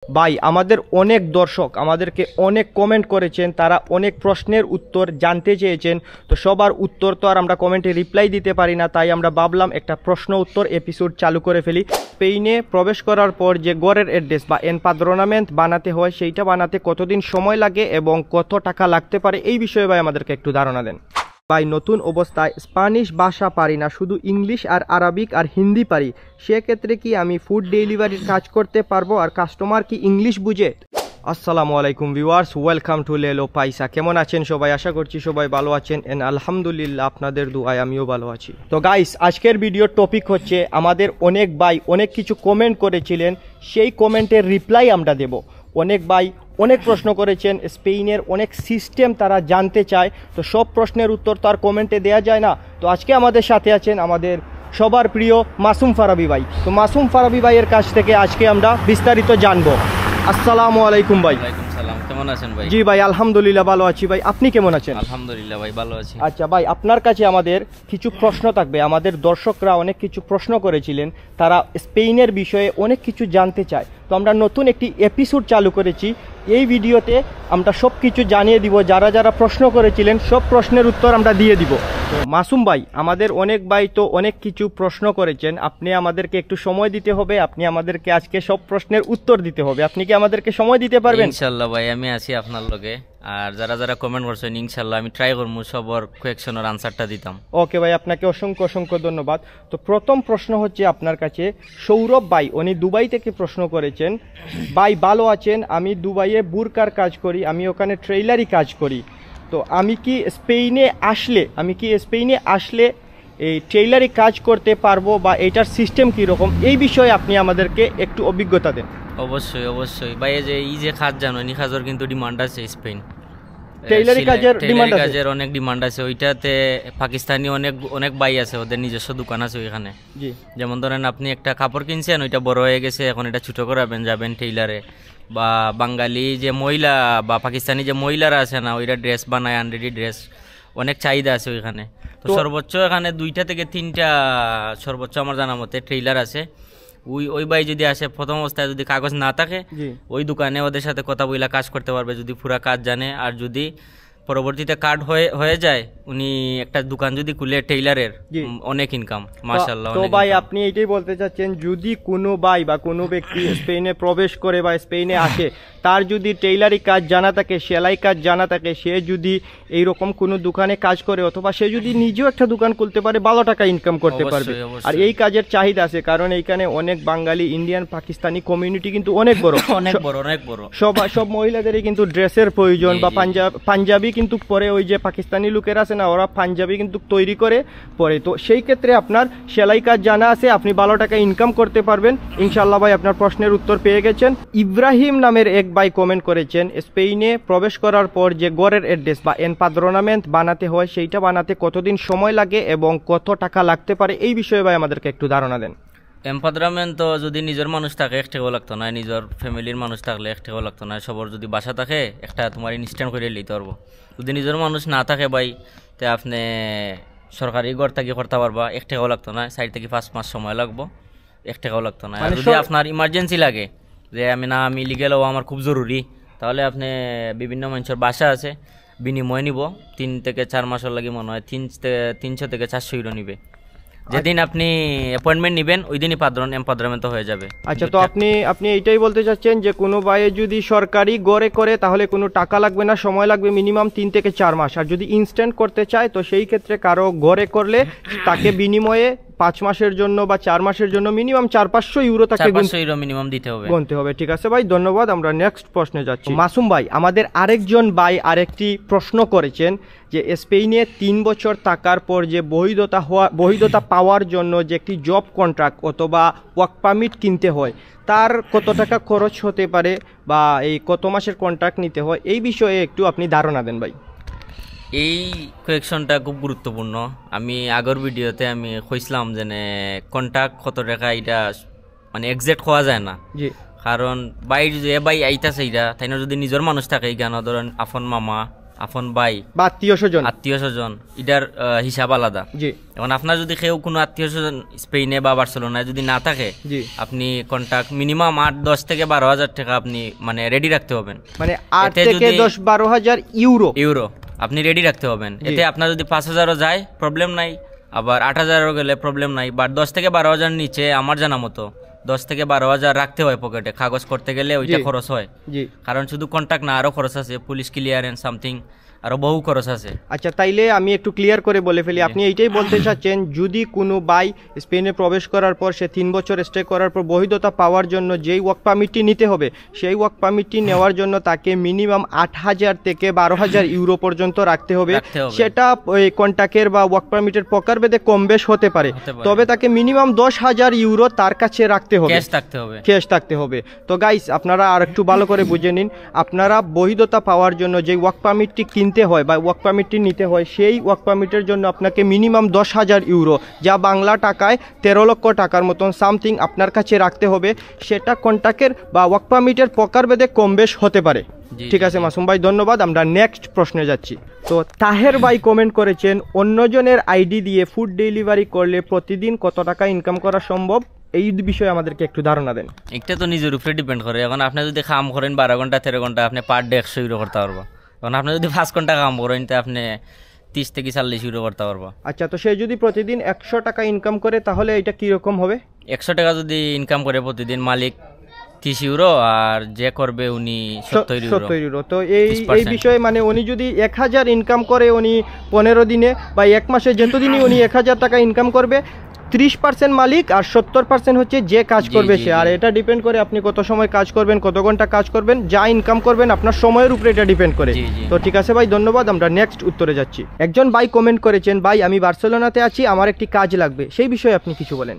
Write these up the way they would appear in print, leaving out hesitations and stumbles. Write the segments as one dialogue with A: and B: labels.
A: ভাই আমাদের অনেক দর্শক আমাদেরকে অনেক কমেন্ট করেছেন, তারা অনেক প্রশ্নের উত্তর জানতে চেয়েছেন। তো সবার উত্তর তো আর আমরা কমেন্টে রিপ্লাই দিতে পারি না, তাই আমরা ভাবলাম একটা প্রশ্ন উত্তর এপিসোড চালু করে ফেলি। স্পেনে প্রবেশ করার পর যে গড়ের অ্যাড্রেস বা এনপাদ্রনামেন্ট বানাতে হয়, সেইটা বানাতে কতদিন সময় লাগে এবং কত টাকা লাগতে পারে, এই বিষয়ে ভাই আমাদেরকে একটু ধারণা দেন। ভাই নতুন অবস্থায় স্প্যানিশ ভাষা পারি না, শুধু ইংলিশ আর আরবিক আর হিন্দি পারি, সেক্ষেত্রে কি আমি ফুড ডেলিভারির কাজ করতে পারবো আর কাস্টমার কি ইংলিশ বুঝে? আসসালামু আলাইকুম ভিউয়ার্স, ওয়েলকাম টু লেলো পাইসা। কেমন আছেন সবাই? আশা করছি সবাই ভালো আছেন এন্ড আলহামদুলিল্লাহ আপনাদের দুআয় আমিও ভালো আছি। তো গাইস, আজকের ভিডিওর টপিক হচ্ছে আমাদের অনেক ভাই অনেক কিছু কমেন্ট করেছিলেন, সেই কমেন্টের রিপ্লাই আমরা দেব। অনেক ভাই অনেক প্রশ্ন করেছেন, স্পেনের অনেক সিস্টেম তারা জানতে চায়, তো সব প্রশ্নের উত্তর তো আর কমেন্টে দেওয়া যায় না। তো আজকে আমাদের সাথে আছেন আমাদের সবার প্রিয় মাসুম ফারাবি ভাই। তো মাসুম ফারাবি ভাইয়ের কাছ থেকে আজকে আমরা বিস্তারিত জানবো। আসসালামু আলাইকুম ভাই।
B: ওয়ালাইকুম সালাম, কেমন আছেন ভাই?
A: জি ভাই আলহামদুলিল্লাহ ভালো আছি। ভাই আপনি কেমন আছেন?
B: আলহামদুলিল্লাহ ভাই ভালো আছি।
A: আচ্ছা ভাই, আপনার কাছে আমাদের কিছু প্রশ্ন থাকবে। আমাদের দর্শকরা অনেক কিছু প্রশ্ন করেছিলেন, তারা স্পেনের বিষয়ে অনেক কিছু জানতে চায়। তো আমরা নতুন একটি এপিসোড চালু করেছি, এই ভিডিওতে আমরা সব কিছু জানিয়ে দিব। যারা যারা প্রশ্ন করেছিলেন সব প্রশ্নের উত্তর আমরা দিয়ে দিব। তো মাসুম ভাই, আমাদের অনেক ভাই তো অনেক কিছু প্রশ্ন করেছেন, আপনি আমাদেরকে একটু সময় দিতে হবে, আপনি আমাদেরকে আজকে সব প্রশ্নের উত্তর দিতে হবে। আপনি কি আমাদেরকে সময় দিতে পারবেন?
B: ইনশাআল্লাহ ভাই, আমি আছি আপনার লগে। আর যারা যারা কমেন্ট করছেন ইনশাআল্লাহ আমি ট্রাই করব সবার কোয়েকশনের আনসারটা দিতাম।
A: ওকে ভাই, আপনাকে অসংখ্য অসংখ্য ধন্যবাদ। তো প্রথম প্রশ্ন হচ্ছে আপনার কাছে সৌরভ ভাই, উনি দুবাই থেকে প্রশ্ন করেছেন। ভাই ভালো আছেন? আমি দুবাইয়ে বুরকার কাজ করি, আমি ওখানে ট্রেইলারই কাজ করি। তো আমি কি স্পেনে আসলে এই ট্রেইলারই কাজ করতে পারবো বা এটার সিস্টেম কীরকম, এই বিষয়ে আপনি আমাদেরকে একটু অভিজ্ঞতা দেন।
B: অবশ্যই অবশ্যই ভাই, এই যে কাজ জানো, এই কাজের কিন্তু ডিমান্ড আছে স্পেন।
A: টেইলারি কাজের ডিমান্ড আছে,
B: কাজের অনেক ডিমান্ড আছে। ওইটাতে পাকিস্তানি অনেক অনেক ভাই আছে, ওদের নিজস্ব দোকান আছে ওইখানে।
A: জি,
B: যেমন ধরেন আপনি একটা কাপড় কিনছেন, ওইটা বড় হয়ে গেছে, এখন এটা ছোট করাবেন, যাবেন টেইলারে। বা বাঙালি যে মহিলা বা পাকিস্তানি যে মহিলারা আছে না, ওইটা ড্রেস বানায়, আনরেডি ড্রেস, অনেক চাহিদা আছে ওইখানে। তো সর্বোচ্চ এখানে 2টা থেকে 3টা সর্বোচ্চ আমার জানা মতে ট্রেইলার আছে। ওই ভাই যদি আসে, প্রথম অবস্থায় যদি কাগজ না থাকে, ওই দোকানে ওদের সাথে কথা বইলা কাজ করতে পারবে যদি পুরা কাজ জানে। আর যদি পরবর্তীতে কার্ড হয়ে যায়, উনি একটা দোকান যদি খুলে টেইলারের, অনেক ইনকাম মাশাআল্লাহ।
A: তো ভাই আপনি এইটাই বলতে চাচ্ছেন, যদি কোনো ভাই বা কোনো ব্যক্তি স্পেনে প্রবেশ করে বা স্পেনে আসে, তার যদি টেইলারি কাজ জানা থাকে, সেলাই কাজ জানা থাকে, সে যদি এইরকম কোনো দোকানে কাজ করে অথবা সে যদি নিজেও একটা দোকান খুলতে পারে, ভালো টাকা ইনকাম করতে পারবে। আর এই কাজের চাহিদা আছে, কারণ এইখানে অনেক বাঙালি, ইন্ডিয়ান, পাকিস্তানি কমিউনিটি কিন্তু অনেক বড়,
B: অনেক বড়।
A: সব মহিলাদেরই কিন্তু ড্রেসের প্রয়োজন, বা পাঞ্জাবি কিন্তু পরে, ওই যে পাকিস্তানি লোকেরা আছে না, ওরা পাঞ্জাবি কিন্তু তৈরি করে পরে। তো সেই ক্ষেত্রে আপনার সেলাই কাজ জানা আছে, আপনি ভালো টাকা ইনকাম করতে পারবেন ইনশাআল্লাহ। ভাই আপনার প্রশ্নের উত্তর পেয়ে গেছেন। ইব্রাহিম নামের এক ভাই কমেন্ট করেছেন, স্পেনে প্রবেশ করার পর যে গড়ের অ্যাড্রেস বা এনপাদ্রনামেন্ট বানাতে হয়, সেইটা বানাতে কতদিন সময় লাগে এবং কত টাকা লাগতে পারে, এই বিষয়ে ভাই আমাদেরকে একটু ধারণা দেন।
B: এমপাদ্রামেন্ট তো যদি নিজের মানুষ থাকে 1 টাকাও লাগতো না, নিজের ফ্যামিলির মানুষ থাকলে 1 টাকাও লাগতো না। সবার যদি বাসা থাকে, একটা তোমার ইনস্ট্যান্ট করে লইতে পারবো। যদি নিজের মানুষ না থাকে ভাই, তে আপনি সরকারি ঘর থেকে করতে পারবা, 1 টাকাও লাগতো না। 4 থেকে 5 মাস সময় লাগবো, 1 টাকাও লাগতো না। আর যদি আপনার ইমার্জেন্সি লাগে, যে আমি লিগেল হওয়া আমার খুব জরুরি, তাহলে আপনি বিভিন্ন মানুষের বাসা আছে, বিনিময় নিব 3 থেকে 4 মাসের লাগে, মনে হয় 300 থেকে 400 ইউরো নিবে। যেদিন আপনি অ্যাপয়েন্টমেন্ট নেবেন, ওই দিনই এমপাদ্রামেন্ট হয়ে যাবে।
A: আচ্ছা, তো আপনি এইটাই বলতে চাচ্ছেন যে কোনো ভাইয়ে যদি সরকারি গড়ে করে, তাহলে কোনো টাকা লাগবে না, সময় লাগবে মিনিমাম 3 থেকে 4 মাস। আর যদি ইনস্ট্যান্ট করতে চায়, তো সেই ক্ষেত্রে কারো গড়ে করলে তাকে বিনিময়ে 5 মাসের জন্য বা 4 মাসের জন্য মিনিমাম 400-500 ইউরো তাকে
B: মিনিমাম দিতে হবে,
A: গুনতে হবে। ঠিক আছে ভাই, ধন্যবাদ। আমরা নেক্সট প্রশ্নে যাচ্ছি। মাসুম ভাই, আমাদের আরেকজন ভাই আরেকটি প্রশ্ন করেছেন যে স্পেনে 3 বছর থাকার পর যে বৈধতা পাওয়ার জন্য যে একটি জব কন্ট্রাক্ট অথবা ওয়ার্ক পারমিট কিনতে হয়, তার কত টাকা খরচ হতে পারে বা এই কত মাসের কন্ট্রাক্ট নিতে হয়, এই বিষয়ে একটু আপনি ধারণা দেন ভাই।
B: এই কোয়েকশনটা খুব গুরুত্বপূর্ণ। আমি আগের ভিডিওতে আমি কইছিলাম যে কন্ট্রাক্ট কত টাকা, এটা মানে এক্সাক্ট হওয়া যায় না। কারণ বাইর যে ভাই আইতাছে, এইটা তাই না, যদি নিজের মানুষ থাকে, এই গান ধরেন আপন মামা, আপন ভাই
A: বা আত্মীয় স্বজন।
B: আত্মীয় স্বজন, এটার হিসাব আলাদা।
A: জি
B: এখন আপনার যদি কেউ কোনো আত্মীয় স্বজন স্পেনে বা বার্সেলোনায় যদি না থাকে,
A: জি
B: আপনি কন্ট্যাক্ট মিনিমাম 8-10 থেকে 12,000 টাকা আপনি মানে রেডি রাখতে হবেন।
A: মানে 8
B: এতে
A: থেকে
B: যদি
A: 10-12 হাজার ইউরো
B: ইউরো আপনি রেডি রাখতে হবেন।
A: জি।
B: এতে আপনার যদি 5,000ও যায় প্রবলেম নাই, আবার 8,000ও গেলে প্রবলেম নাই, বাট 10 থেকে 12,000 নিচে আমার জানা মতো 10 থেকে 12,000 রাখতে হয় পকেটে, কাগজ করতে গেলে ওইটা
A: জি।
B: খরচ হয়।
A: জি
B: কারণ শুধু কন্ট্যাক্ট না, আরও খরচ আছে, পুলিশ ক্লিয়ারেন্স সামথিং, আরও বহু খরচ আছে।
A: আচ্ছা, তাইলে আমি একটু ক্লিয়ার করে বলে ফেলি, আপনি এইটাই বলতে চাচ্ছেন যদি কোনো ভাই স্পেনে প্রবেশ করার পর সে 3 বছর স্টে করার পর বৈধতা পাওয়ার জন্য যেই ওয়ার্ক পারমিটটি নিতে হবে, সেই ওয়ার্ক পারমিটটি নেওয়ার জন্য তাকে মিনিমাম 8,000 থেকে 12,000 ইউরো পর্যন্ত রাখতে হবে।
B: রাখতে হবে।
A: সেটা ওই কন্ট্যাক্টের বা ওয়ার্ক পারমিটের প্রকারভেদে কম বেশ হতে পারে,
B: হতে পারে।
A: তবে তাকে মিনিমাম 10,000 ইউরো তার কাছে রাখতে হবে,
B: ক্যাশ থাকতে হবে।
A: ক্যাশ থাকতে হবে। তো গাইস, আপনারা আর একটু ভালো করে বুঝে নিন, আপনারা বৈধতা পাওয়ার জন্য যে ওয়ার্ক পারমিটটি কিনতে হয় বা ওয়ার্ক পারমিটটি নিতে হয়, সেই ওয়ার্ক পারমিটের জন্য আপনাকে মিনিমাম 10,000 ইউরো, যা বাংলা টাকায় 13 লক্ষ টাকার মতন সামথিং আপনার কাছে রাখতে হবে। সেটা কন্ট্যাক্টের বা ওয়ার্ক পারমিটের প্রকারভেদে কম বেশ হতে পারে।
B: জি,
A: ঠিক
B: জি,
A: আছে মাসুম ভাই, ধন্যবাদ। আমরা নেক্সট প্রশ্নে যাচ্ছি। তো তাহের ভাই কমেন্ট করেছেন, অন্যজনের আইডি দিয়ে ফুড ডেলিভারি করলে প্রতিদিন কত টাকা ইনকাম করা সম্ভব, এই বিষয়ে আমাদেরকে একটু ধারণা দেন।
B: একটা তো নিজের উপরে ডিপেন্ড করে। এখন আপনি যদি কাম করেন 12 ঘন্টা 13 ঘন্টা, আপনি পার ডে 100 ইউরো করতে পারবো। এখন আপনি যদি 5 ঘন্টা কাম করেন তো আপনি 30 থেকে 40 ইউরো করতে পারবো।
A: আচ্ছা, তো সে যদি প্রতিদিন 100 টাকা ইনকাম করে তাহলে এটা কীরকম হবে?
B: 100 টাকা যদি ইনকাম করে প্রতিদিন, মালিক 30 ইউরো আর যে করবে উনি 70 ইউরো।
A: 70 ইউরো। তো এই
B: 30%।
A: বিষয়ে মানে উনি যদি 1,000 ইনকাম করে, উনি 15 দিনে বা 1 মাসে যতদিনই উনি 1,000 টাকা ইনকাম করবে, 30% মালিক আর 70% হচ্ছে যে কাজ
B: জি,
A: করবে
B: জি,
A: সে।
B: জি।
A: আর এটা ডিপেন্ড করে আপনি কত সময় কাজ করবেন, কত ঘন্টা কাজ করবেন, যা ইনকাম করবেন আপনার সময়ের উপরে এটা ডিপেন্ড করে।
B: জি, জি।
A: তো ঠিক আছে ভাই, ধন্যবাদ। আমরা নেক্সট উত্তরে যাচ্ছি। একজন ভাই কমেন্ট করেছেন, ভাই আমি বার্সেলোনাতে আছি, আমার একটি কাজ লাগবে, সেই বিষয়ে আপনি কিছু বলেন।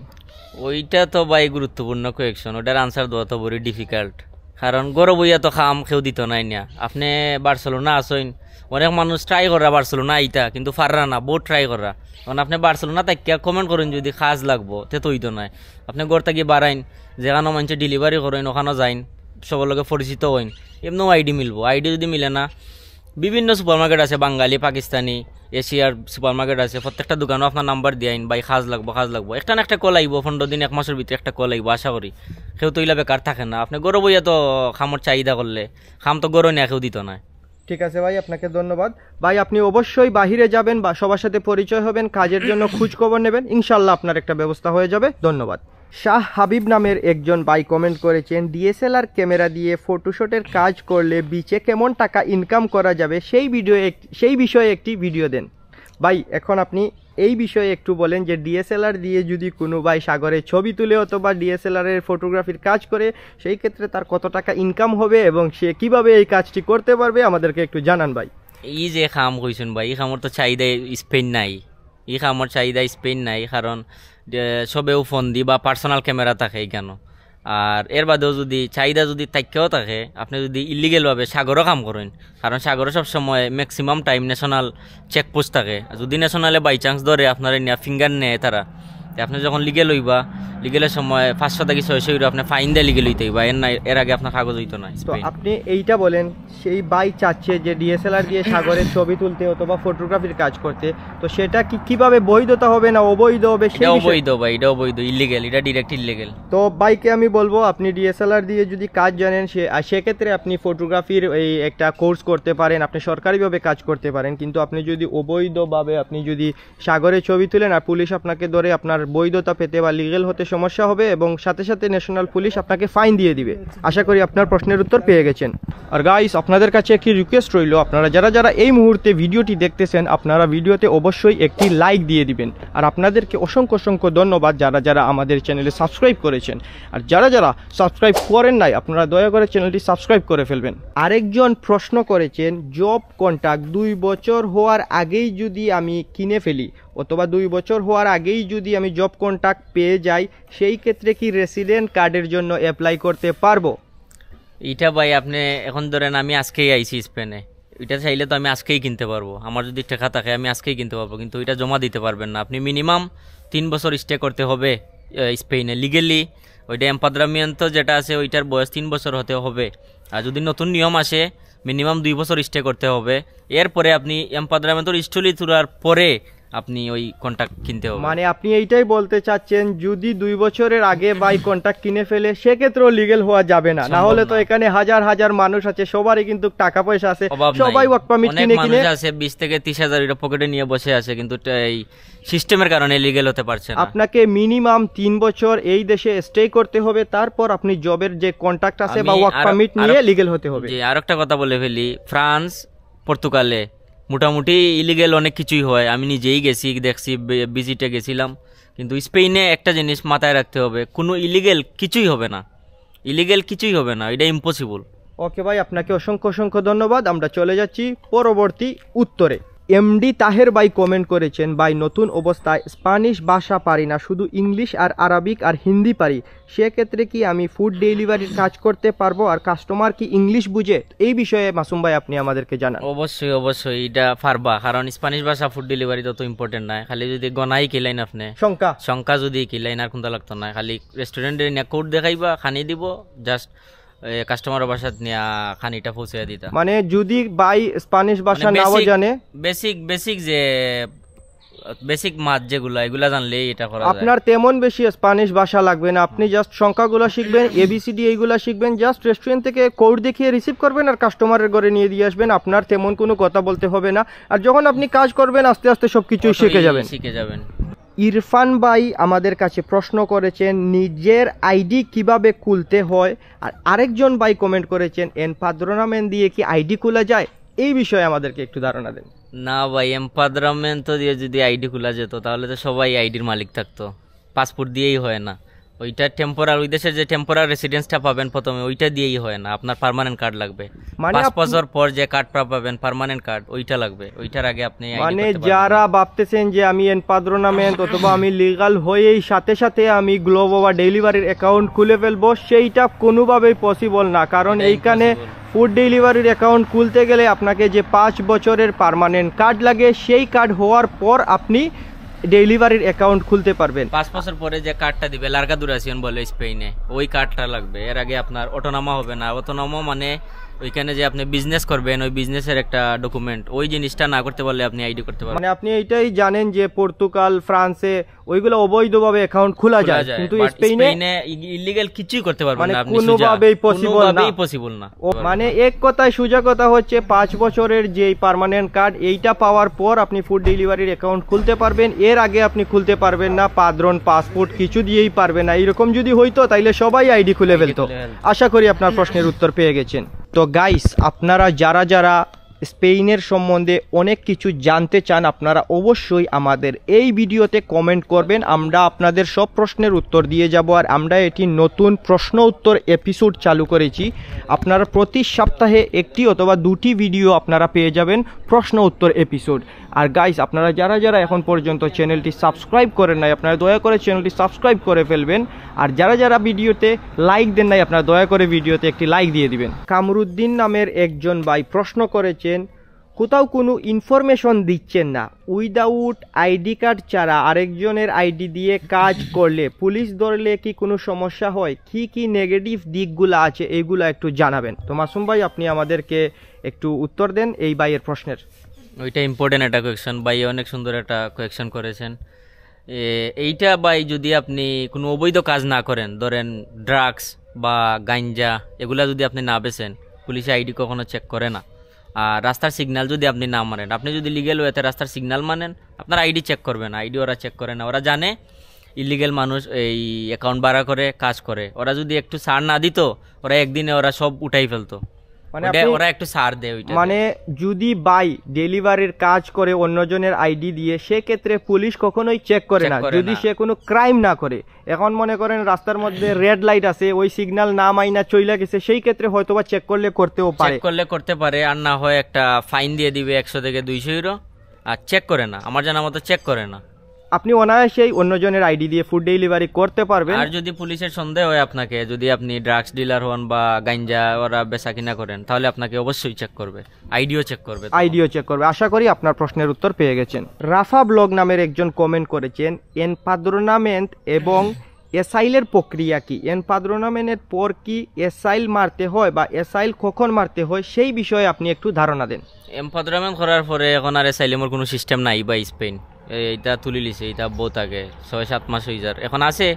B: ওইটা তো ভাই গুরুত্বপূর্ণ কোয়েকশন, ওটার আনসার দেওয়া তো বড় ডিফিকাল্ট। কারণ গরো বইয়া তো খাম কেউ দিত নাই না। আপনি বার্সেলোনা আসইন, অনেক মানুষ ট্রাই করা বার্সেলোনা আইতা, কিন্তু ফাররা না, বহুত ট্রাই করা। কারণ আপনি বার্সেলোনা তাকিয়া কমেন্ট করেন যদি কাজ লাগবো, তে তো হইতো নাই। আপনি গড় থাকি বাড়াইন, যেখানে মানুষের ডেলিভারি করেন ওখানে যাইন, সবার লগে পরিচিত হইন, এমনিও আইডি মিলবো। আইডি যদি মিলে না, বিভিন্ন সুপার মার্কেট আছে, বাঙালি, পাকিস্তানি, এশিয়ার সুপার মার্কেট আছে, প্রত্যেকটা দোকানও আপনার নাম্বার দিয়ে আইন, ভাই কাজ লাগবো, কাজ লাগবো। একটা না একটা কল আইব, 15 দিন 1 মাসের ভিতরে একটা কল আইব, আশা করি। কেউ তো ইলা বেকার থাকে না। আপনি গরো বইয়া তো খামর চাহিদা করলে খাম তো গরো নিয়ে কেউ দিত না।
A: ঠিক আছে ভাই, আপনাকে ধন্যবাদ। ভাই আপনি অবশ্যই বাহিরে যাবেন বা সবার সাথে পরিচয় হবেন, কাজের জন্য খোঁজ খবর নেবেন, ইনশাল্লাহ আপনার একটা ব্যবস্থা হয়ে যাবে। ধন্যবাদ। শাহ হাবিব নামের একজন ভাই কমেন্ট করেছেন, ডিএসএলআর ক্যামেরা দিয়ে ফটোশুটের কাজ করলে বিচে কেমন টাকা ইনকাম করা যাবে সেই বিষয়ে একটি ভিডিও দেন। ভাই এখন আপনি এই বিষয়ে একটু বলেন যে ডিএসএলআর দিয়ে যদি কোনো ভাই সাগরে ছবি তুলে অথবা ডিএসএলআরের ফটোগ্রাফির কাজ করে, সেই ক্ষেত্রে তার কত টাকা ইনকাম হবে এবং সে কিভাবে এই কাজটি করতে পারবে, আমাদেরকে একটু জানান ভাই।
B: এই যে খাম কইছেন ভাই, এই খামর তো চাহিদা স্পেন নাই। এই খামর চাহিদা স্পেন নাই, কারণ সবেও ফোন দি বা পার্সোনাল ক্যামেরা থাকে কেন। আর এর বাদেও যদি চাহিদা যদি তাইকেও থাকে, আপনি যদি ইলিগেলভাবে সাগরও কাম করেন, কারণ সাগরে সবসময় ম্যাক্সিমাম টাইম ন্যাশনাল চেকপোস্ট থাকে। যদি ন্যাশনালে বাই চান্স ধরে আপনার ফিঙ্গার নেয় তারা, আপনি যখন লিগেল হইবা, লিগেলের সময় 500 থেকে 600 ইউরো আপনি ফাইন দিয়ে লিগেল হইতে হইবা। এর আগে আপনার কাগজ হইতো না।
A: তো আপনি এইটা বলেন, সেই ভাই চাচ্ছে যে ডিএসএলআর দিয়ে সাগরের ছবি তুলতে অথবা ফটোগ্রাফির কাজ করতে, তো সেটা কিভাবে বৈধতা হবে না অবৈধ হবে?
B: এটা অবৈধ ভাই, এটা অবৈধ, ইলিগেল, এটা ডিরেক্ট ইলিগেল।
A: তো ভাইকে আমি বলবো, আপনি ডিএসএলআর দিয়ে যদি কাজ জানেন সেক্ষেত্রে আপনি ফটোগ্রাফির এই একটা কোর্স করতে পারেন, আপনি সরকারিভাবে কাজ করতে পারেন। কিন্তু আপনি যদি অবৈধভাবে আপনি যদি সাগরে ছবি তুলেন আর পুলিশ আপনাকে ধরে, আপনার বৈধতা পেতে বা লিগেল হতে সমস্যা হবে এবং সাথে সাথে ন্যাশনাল পুলিশ আপনাকে ফাইন দিয়ে দিবে। আশা করি আপনার প্রশ্নের উত্তর পেয়ে গেছেন। আর গাইস, আপনাদের কাছে একটি রিকোয়েস্ট রইল, আপনারা যারা এই মুহূর্তে ভিডিওটি দেখতেছেন, আপনারা ভিডিওতে অবশ্যই একটি লাইক দিয়ে দিবেন। আর আপনাদেরকে অসংখ্য ধন্যবাদ যারা আমাদের চ্যানেলে সাবস্ক্রাইব করেছেন। আর যারা সাবস্ক্রাইব করেন নাই, আপনারা দয়া করে চ্যানেলটি সাবস্ক্রাইব করে ফেলবেন। আরেকজন প্রশ্ন করেছেন, জব কন্ট্রাক্ট 2 বছর হওয়ার আগেই যদি আমি কিনে ফেলি অথবা 2 বছর হওয়ার আগেই যদি আমি জব কন্ট্রাক্ট পেয়ে যাই, সেই ক্ষেত্রে কি রেসিডেন্ট কার্ডের জন্য অ্যাপ্লাই করতে পারবো?
B: এটা ভাই আপনি এখন ধরেন আমি আজকেই আইছি স্পেনে, এটা চাইলে তো আমি আজকেই কিনতে পারবো। আমার যদি টাকা থাকে আমি আজকেই কিনতে পারবো, কিন্তু এটা জমা দিতে পারবেন না। আপনি মিনিমাম 3 বছর স্টে করতে হবে স্পেনে লিগেলি। ওইটা এম্পাদ্রামিয়ান্ত যেটা আছে ওইটার বয়স 3 বছর হতে হবে। আর যদি নতুন নিয়ম আসে মিনিমাম 2 বছর স্টে করতে হবে। এরপরে আপনি এমপাদ্রামেন্টর স্টলি তোলার পরে আপনি ওই কন্ট্রাক্ট কিনতে হবে।
A: মানে আপনি এইটাই বলতে চাচ্ছেন যদি 2 বছরের আগে বাই কন্ট্রাক্ট কিনে ফেলে সেক্ষেত্রেও লিগেল হওয়া যাবে না, না হলে তো এখানে হাজার হাজার মানুষ আছে, সবারই কিন্তু টাকা পয়সা আছে, সবাই ওয়ার্ক পারমিট কিনে কিনে
B: আছে 20 থেকে 30,000 এটা পকেটে নিয়ে বসে আছে, কিন্তু এই সিস্টেমের কারণে লিগেল হতে পারছে না।
A: আপনাকে মিনিমাম 3 বছর এই দেশে স্টে করতে হবে, তারপর আপনি জবের যে কন্ট্রাক্ট আছে বা ওয়ার্ক পারমিট নিয়ে লিগেল হতে হবে।
B: জি, আরেকটা কথা বলে ফেলি, ফ্রান্স পর্তুগালে মোটামুটি ইলিগেল অনেক কিছুই হয়, আমি নিজেই গেছি, দেখছি, ভিজিটে গেছিলাম। কিন্তু স্পেনে একটা জিনিস মাথায় রাখতে হবে, কোনো ইলিগেল কিছুই হবে না, ইলিগেল কিছুই হবে না, এটা ইম্পসিবল।
A: ওকে ভাই, আপনাকে অসংখ্য অসংখ্য ধন্যবাদ। আমরা চলে যাচ্ছি পরবর্তী উত্তরে। এমডি তাহের ভাই কমেন্ট করেছেন, ভাই নতুন অবস্থায় স্প্যানিশ ভাষা পারি না, শুধু ইংলিশ আর আরবিক আর হিন্দি পারি, সেক্ষেত্রে কি আমি ফুড ডেলিভারির কাজ করতে পারবো? আর কাস্টমার কি ইংলিশ বুঝে? এই বিষয়ে মাসুম ভাই আপনি আমাদেরকে জানান।
B: অবশ্যই অবশ্যই এটা পারবা, কারণ স্প্যানিশ ভাষা ফুড ডেলিভারি তত ইম্পর্টেন্ট নাই, খালি যদি গনাই কিলাইন আপনি সংখ্যা যদি কিলাইন আর কোনটা লাগতো না, খালি রেস্টুরেন্টের নিয়ে কোড দেখাইবা, খানি দিব, জাস্ট কাস্টমার ভাষাত নিয়া খানিটা পৌঁছে দিতা।
A: মানে যদি ভাই স্প্যানিশ ভাষা নাও জানে,
B: বেসিক যে বেসিক মাছ যেগুলা এগুলা জানলেই এটা করা যায়।
A: আপনার তেমন বেশি স্প্যানিশ ভাষা লাগবে না, আপনি জাস্ট সংখ্যাগুলো শিখবেন, এবিসিডি এইগুলা শিখবেন, জাস্ট রেস্টুরেন্ট থেকে কোড দেখিয়ে রিসিভ করবেন আর কাস্টমারের ঘরে নিয়ে দিয়ে আসবেন, আপনার তেমন কোনো কথা বলতে হবে না। আর যখন আপনি কাজ করবেন আস্তে আস্তে সবকিছুই শিখে যাবেন। ইরফান ভাই আমাদের কাছে প্রশ্ন করেছেন নিজের আইডি কিভাবে খুলতে হয়, আর আরেকজন ভাই কমেন্ট করেছেন এমপাদ্রোনামেন্ট দিয়ে কি আইডি খোলা যায়, এই বিষয়ে আমাদেরকে একটু ধারণা দেন।
B: না ভাই, এমপাদ্রোনামেন্ট দিয়ে যদি আইডি খোলা যেত তাহলে তো সবাই আইডির মালিক থাকতো, পাসপোর্ট দিয়েই হয় না, ওইটা টেম্পোরারি, ওই দেশের যে টেম্পোরারি রেসিডেন্সটা পাবেন প্রথমে ওইটা দিয়েই হয় না, আপনার পার্মানেন্ট কার্ড লাগবে, 5 বছর পর যে কার্ড পাবেন পার্মানেন্ট কার্ড ওইটা লাগবে, ওইটার আগে আপনি
A: মানে যারা ভাবতেছেন যে আমি এমপাদ্রোনামেন্ট অথবা আমি লিগাল হয়েই সাথে সাথে আমি গ্লোবো বা ডেলিভারির অ্যাকাউন্ট খুলে ফেলবো, সেইটা কোনোভাবেই পসিবল না, কারণ এইখানে ফুড ডেলিভারির অ্যাকাউন্ট খুলতে গেলে আপনাকে যে 5 বছরের পার্মানেন্ট কার্ড লাগে সেই কার্ড হওয়ার পর আপনি ডেলিভারির অ্যাকাউন্ট খুলতে পারবেন।
B: 5 বছর পরে যে কার্ডটা দিবে লার্গা দুরাসিয়ন বলে স্পেনে, ওই কার্ডটা লাগবে, এর আগে আপনার অটোনোমা হবে না। অটোনোমা মানে ওইখানে যে আপনি বিজনেস করবেন ওই বিজনেসের একটা ডকুমেন্ট, ওই জিনিসটা না করতে পারলে আপনি আইডি করতে পারবেন।
A: মানে আপনি এইটাই জানেন যে পর্তুগাল, ফ্রান্সে ওইগুলো অবৈধভাবে অ্যাকাউন্ট খোলা যায়, কিন্তু স্পেনে
B: ইলিগাল কিছুই করতে পারবেন না, আপনি
A: কোনোভাবেই পসিবল না। মানে এক কথায় সোজা কথা হচ্ছে 5 বছরের যে পার্মানেন্ট কার্ড এইটা পাওয়ার পর আপনি ফুড ডেলিভারির অ্যাকাউন্ট খুলতে পারবেন, এর আগে আপনি খুলতে পারবেন না, পাদ্রন পাসপোর্ট কিছু দিয়েই পারবেন না। এরকম যদি হইতো তাইলে সবাই আইডি খুলে ফেলতো। আশা করি আপনার প্রশ্নের উত্তর পেয়ে গেছেন। তো গাইস, আপনারা যারা স্পেনের সম্বন্ধে অনেক কিছু জানতে চান আপনারা অবশ্যই আমাদের এই ভিডিওতে কমেন্ট করবেন, আমরা আপনাদের সব প্রশ্নের উত্তর দিয়ে যাব। আর আমরা এটি নতুন প্রশ্ন উত্তর এপিসোড চালু করেছি, আপনারা প্রতি সপ্তাহে একটি অথবা 2টি ভিডিও আপনারা পেয়ে যাবেন প্রশ্ন উত্তর এপিসোড। আর গাইস, আপনারা যারা এখন পর্যন্ত চ্যানেলটি সাবস্ক্রাইব করেন নাই আপনারা দয়া করে চ্যানেলটি সাবস্ক্রাইব করে ফেলবেন। আর যারা ভিডিওতে লাইক দেন নাই আপনারা দয়া করে ভিডিওতে একটি লাইক দিয়ে দিবেন। কামরুদ্দিন নামের একজন ভাই প্রশ্ন করেছেন কোথাও কোনো ইনফরমেশন দিচ্ছেন না, উইদাউট আইডি কার্ড ছাড়া আরেকজনের আইডি দিয়ে কাজ করলে পুলিশ ধরলে কি কোনো সমস্যা হয়, কি নেগেটিভ দিকগুলো আছে এইগুলো একটু জানাবেন। তো মাসুম ভাই আপনি আমাদেরকে একটু উত্তর দেন এই ভাইয়ের প্রশ্নের।
B: ওইটা ইম্পর্টেন্ট একটা কোয়েকশন, ভাই অনেক সুন্দর একটা কোয়েকশন করেছেন। এইটা ভাই যদি আপনি কোনো অবৈধ কাজ না করেন, ধরেন ড্রাগস বা গাঞ্জা এগুলা যদি আপনি না বেছেন, পুলিশে আইডি কখনো চেক করে না। আর রাস্তার সিগন্যাল যদি আপনি না মানেন, আপনি যদি লিগেল ওয়েতে রাস্তার সিগন্যাল মানেন, আপনার আইডি চেক করবে না, আইডি ওরা চেক করে না, ওরা জানে ইলিগেল মানুষ এই অ্যাকাউন্ট ভাড়া করে কাজ করে, ওরা যদি একটু ছাড় না দিত ওরা একদিনে ওরা সব উঠাই ফেলতো, মানে ওরা একটু ছাড় দেয় ওইটা।
A: মানে যদি বাই ডেলিভারির কাজ করে অন্যজনের আইডি দিয়ে, সেক্ষেত্রে পুলিশ কখনোই চেক করে না যদি সে কোনো ক্রাইম না করে। এখন মনে করেন রাস্তার মধ্যে রেড লাইট আছে, ওই সিগন্যাল না মাইনা চইলা গেছে, সেই ক্ষেত্রে হয়তোবা চেক করলে করতে পারে,
B: আর না হয় একটা ফাইন দিয়ে দিবে 100 থেকে 200 ইউরো। আর চেক করে না, আমার জানা মতো চেক করে না।
A: আপনি অনায়াসেই অন্যজনের আইডি দিয়ে ফুড ডেলিভারি করতে পারবেন।
B: আর যদি পুলিশের সন্দেহ হয় আপনাকে, যদি আপনি ড্রাগস ডিলার হন বা গাঞ্জা ওরা বেচা কিনা করেন, তাহলে আপনাকে অবশ্যই চেক করবে, আইডিও চেক করবে। আশা করি আপনার প্রশ্নের উত্তর পেয়ে গেছেন। রাফা ব্লগ নামের একজন কমেন্ট করেছেন এমপাদ্রোনামেন্ট এবং
A: এসাইলের প্রক্রিয়া কি, এমপাদ্রোনামেন্টের পর কি এসাইল মারতে হয় বা এসাইল কখন মারতে হয় সেই বিষয়ে আপনি একটু ধারণা দেন।
B: এমপাদ্রামেন্ট করার পরে এখন আর এসাইলেমর কোনো সিস্টেম নাই বা স্পেন এইটা তুলি লিছে, এটা বহুত আগে 6-7 মাস হয়ে যার। এখন আছে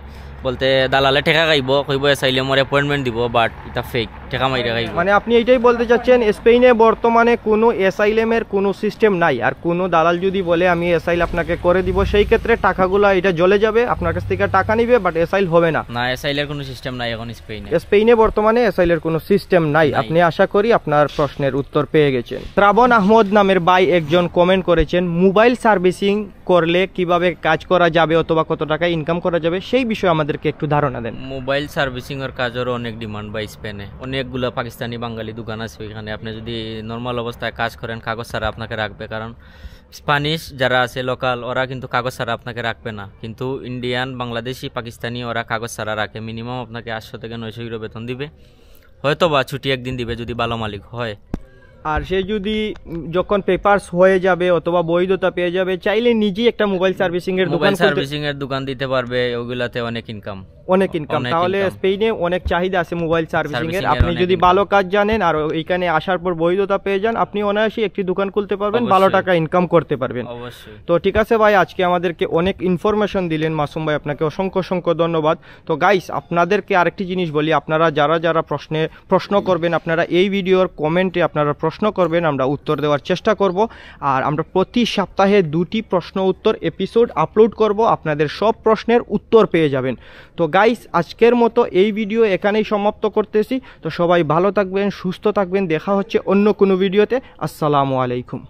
B: বলতে দালালে টেকা খাইব, কইব এসাইলেমর অ্যাপয়েন্টমেন্ট দিব, বাট এটা ফেক, টেকা মাইরা খাইব।
A: মানে আপনি এইটাই বলতে চাচ্ছেন স্পেনে বর্তমানে কোনো এসাইলেমের কোনো সিস্টেম নাই, আর কোনো দালাল যদি বলে আমি এসাইল আপনাকে করে দিব সেই ক্ষেত্রে টাকাগুলো এটা জ্বলে যাবে, আপনার কাছ থেকে টাকা নিবে, বাট এসাইল হবে না।
B: না, এসাইলের কোনো সিস্টেম নাই এখন স্পেনে।
A: স্পেনে বর্তমানে এসাইলের কোনো সিস্টেম নাই। আপনি আশা করি আপনার প্রশ্নের উত্তর পেয়ে গেছেন। শ্রাবণ আহমদ নামের ভাই একজন কমেন্ট করেছেন মোবাইল সার্ভিসিং করলে কিভাবে কাজ করা যাবে অথবা কত টাকা ইনকাম করা যাবে সেই বিষয়ে আমাদেরকে একটু ধারণা দেন।
B: মোবাইল সার্ভিসিং এর কাজেরও অনেক ডিমান্ড বা স্পেনে অনেকগুলো পাকিস্তানি বাঙালি দোকান আছে ওইখানে। আপনি যদি নর্মাল অবস্থায় কাজ করেন কাগজ ছাড়া আপনাকে রাখবে, কারণ স্প্যানিশ যারা আছে লোকাল ওরা কিন্তু কাগজ ছাড়া আপনাকে রাখবে না, কিন্তু ইন্ডিয়ান, বাংলাদেশি, পাকিস্তানি ওরা কাগজ ছাড়া রাখে। মিনিমাম আপনাকে 800 থেকে 900 ইউরো বেতন দিবে, হয়তো বা ছুটি একদিন দিবে যদি ভালো মালিক হয়।
A: আর সে যদি যখন পেপারস হয়ে যাবে অথবা বৈধতা পেয়ে যাবে চাইলে নিজেই একটা মোবাইল সার্ভিসিং এর
B: মোবাইল সার্ভিসিং এর দোকান দিতে পারবে, ওগুলাতে অনেক ইনকাম।
A: তাহলে স্পেনে অনেক চাহিদা আছে মোবাইল সার্ভিসিং এর। আপনি যদি ভালো কাজ জানেন আর এইখানে আসার পর বৈধতা পেয়ে যান, আপনি অনায়াসই একটি দোকান খুলতে পারবেন, ভালো টাকা ইনকাম করতে পারবেন।
B: অবশ্যই।
A: তো ঠিক আছে ভাই, আজকে আমাদেরকে অনেক ইনফরমেশন দিলেন মাসুম ভাই, আপনাকে অসংখ্য অসংখ্য ধন্যবাদ। তো গাইস, আপনাদেরকে আরেকটি জিনিস বলি, আপনারা যারা যারা প্রশ্ন করবেন আপনারা এই ভিডিওর কমেন্টে আপনারা প্রশ্ন করবেন, আমরা উত্তর দেওয়ার চেষ্টা করব। আর আমরা প্রতি সপ্তাহে 2টি প্রশ্ন উত্তর এপিসোড আপলোড করব, আপনাদের সব প্রশ্নের উত্তর পেয়ে যাবেন। তো গাইস, আজকের মতো এই ভিডিও এখানেই সমাপ্ত করতেছি। তো সবাই ভালো থাকবেন, সুস্থ থাকবেন, দেখা হচ্ছে অন্য কোনো ভিডিওতে। আসসালামু আলাইকুম।